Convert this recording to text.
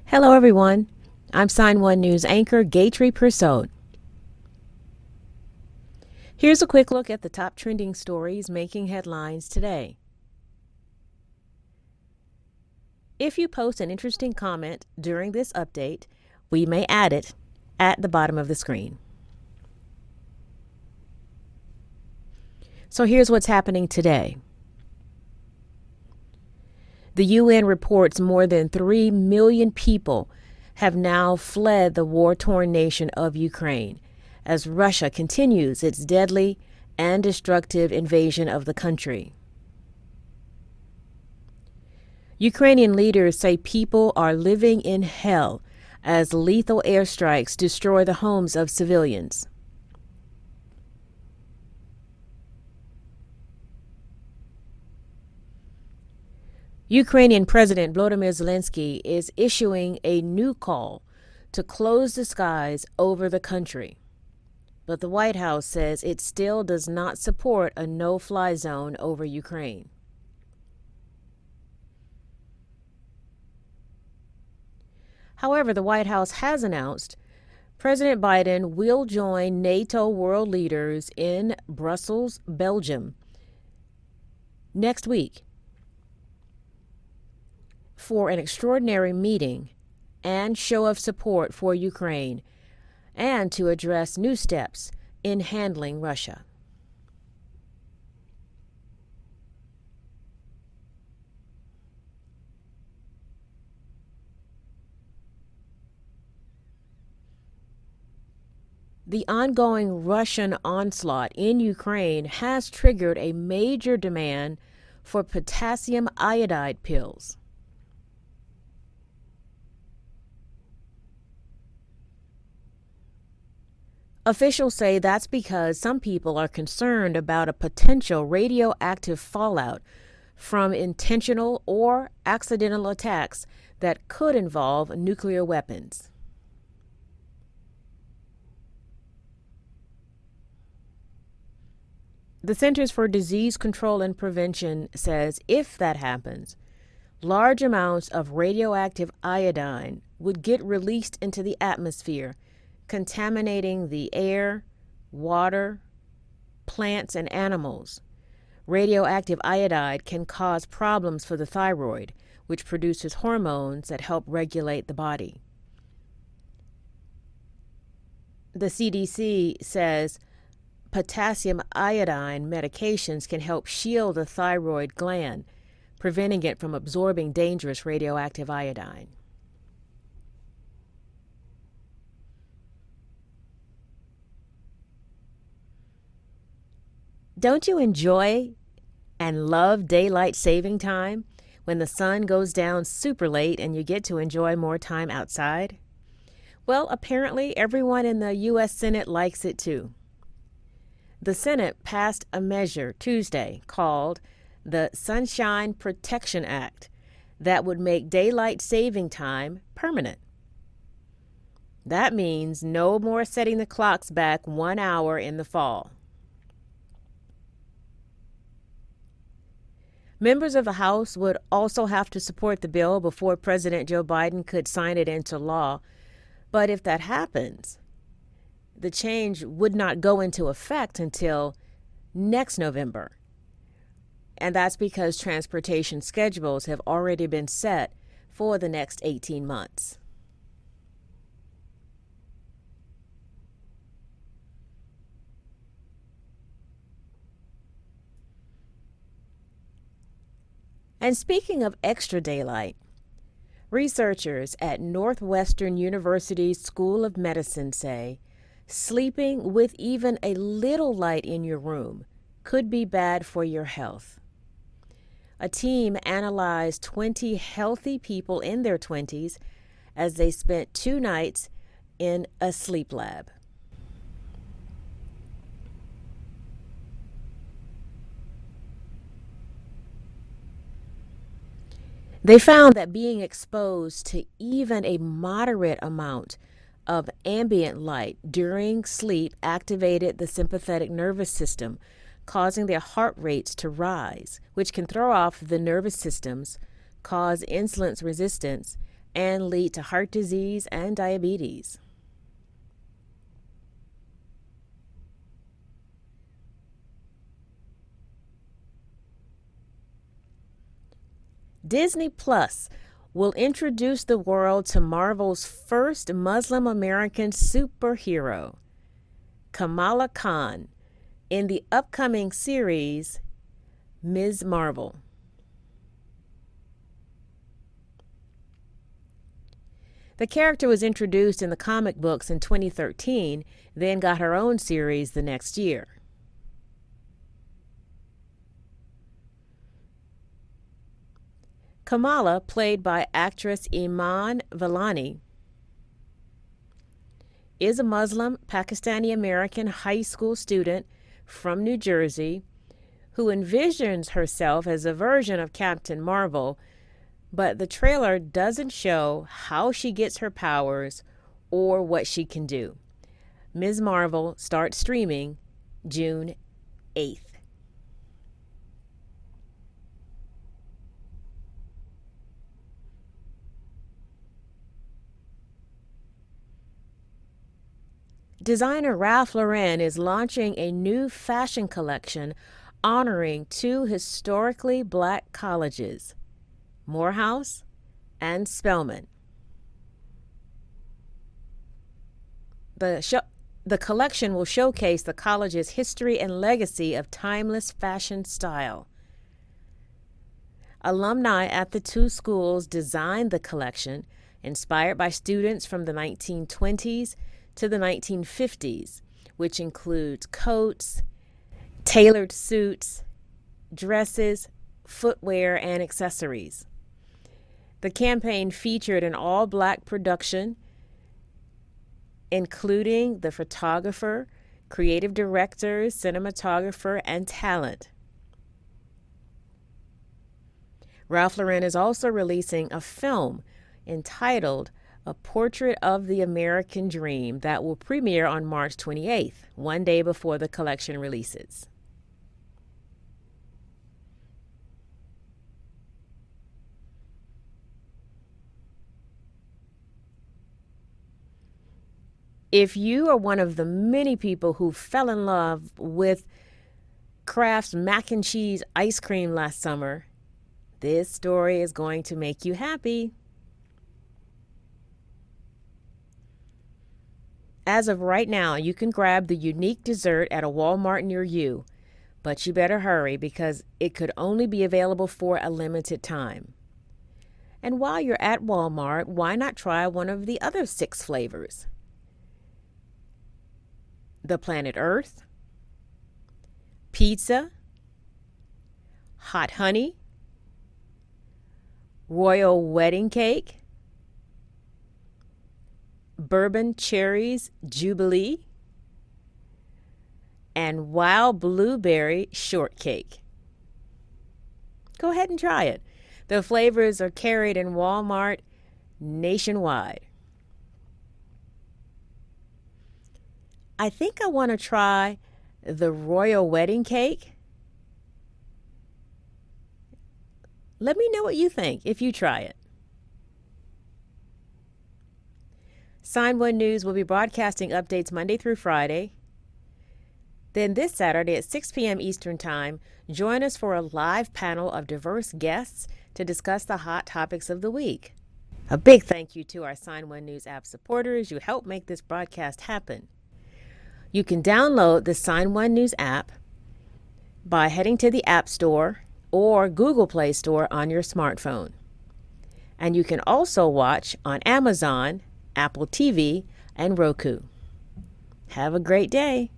Hello, everyone. I'm Sign1News anchor Gatry Persaud. Here's a quick look at the top trending stories making headlines today. If you post an interesting comment during this update, we may add it at the bottom of the screen. So here's what's happening today. The UN reports more than 3 million people have now fled the war-torn nation of Ukraine as Russia continues its deadly and destructive invasion of the country. Ukrainian leaders say people are living in hell as lethal airstrikes destroy the homes of civilians. Ukrainian President Volodymyr Zelensky is issuing a new call to close the skies over the country. But the White House says it still does not support a no-fly zone over Ukraine. However, the White House has announced President Biden will join NATO world leaders in Brussels, Belgium, next week for an extraordinary meeting and show of support for Ukraine and to address new steps in handling Russia. The ongoing Russian onslaught in Ukraine has triggered a major demand for potassium iodide pills. Officials say that's because some people are concerned about a potential radioactive fallout from intentional or accidental attacks that could involve nuclear weapons. The Centers for Disease Control and Prevention says if that happens, large amounts of radioactive iodine would get released into the atmosphere, contaminating the air, water, plants, and animals. Radioactive iodide can cause problems for the thyroid, which produces hormones that help regulate the body. The CDC says potassium iodine medications can help shield the thyroid gland, preventing it from absorbing dangerous radioactive iodine. Don't you enjoy and love daylight saving time when the sun goes down super late and you get to enjoy more time outside? Well, apparently everyone in the U.S. Senate likes it too. The Senate passed a measure Tuesday called the Sunshine Protection Act that would make daylight saving time permanent. That means no more setting the clocks back 1 hour in the fall. Members of the House would also have to support the bill before President Joe Biden could sign it into law. But if that happens, the change would not go into effect until next November. And that's because transportation schedules have already been set for the next 18 months. And speaking of extra daylight, researchers at Northwestern University's School of Medicine say sleeping with even a little light in your room could be bad for your health. A team analyzed 20 healthy people in their 20s as they spent 2 nights in a sleep lab. They found that being exposed to even a moderate amount of ambient light during sleep activated the sympathetic nervous system, causing their heart rates to rise, which can throw off the nervous systems, cause insulin resistance, and lead to heart disease and diabetes. Disney Plus will introduce the world to Marvel's first Muslim American superhero, Kamala Khan, in the upcoming series Ms. Marvel. The character was introduced in the comic books in 2013, then got her own series the next year. Kamala, played by actress Iman Vellani, is a Muslim Pakistani-American high school student from New Jersey who envisions herself as a version of Captain Marvel, but the trailer doesn't show how she gets her powers or what she can do. Ms. Marvel starts streaming June 8th. Designer Ralph Lauren is launching a new fashion collection honoring two historically Black colleges, Morehouse and Spelman. The collection will showcase the college's history and legacy of timeless fashion style. Alumni at the two schools designed the collection, inspired by students from the 1920s to the 1950s, which includes coats, tailored suits, dresses, footwear, and accessories. The campaign featured an all-Black production, including the photographer, creative directors, cinematographer, and talent. Ralph Lauren is also releasing a film entitled A Portrait of the American Dream that will premiere on March 28th, one day before the collection releases. If you are one of the many people who fell in love with Kraft's mac and cheese ice cream last summer, this story is going to make you happy. As of right now, you can grab the unique dessert at a Walmart near you, but you better hurry because it could only be available for a limited time. And while you're at Walmart, why not try one of the other 6 flavors? The Planet Earth, Pizza, Hot Honey, Royal Wedding Cake, Bourbon Cherries Jubilee, and Wild Blueberry Shortcake. Go ahead and try it. The flavors are carried in Walmart nationwide. I think I want to try the Royal Wedding Cake. Let me know what you think if you try it. Sign1News will be broadcasting updates Monday through Friday. Then this Saturday at 6 p.m. Eastern Time, join us for a live panel of diverse guests to discuss the hot topics of the week. A big thank you to our Sign1News app supporters. You help make this broadcast happen. You can download the Sign1News app by heading to the App Store or Google Play Store on your smartphone. And you can also watch on Amazon, Apple TV, and Roku. Have a great day.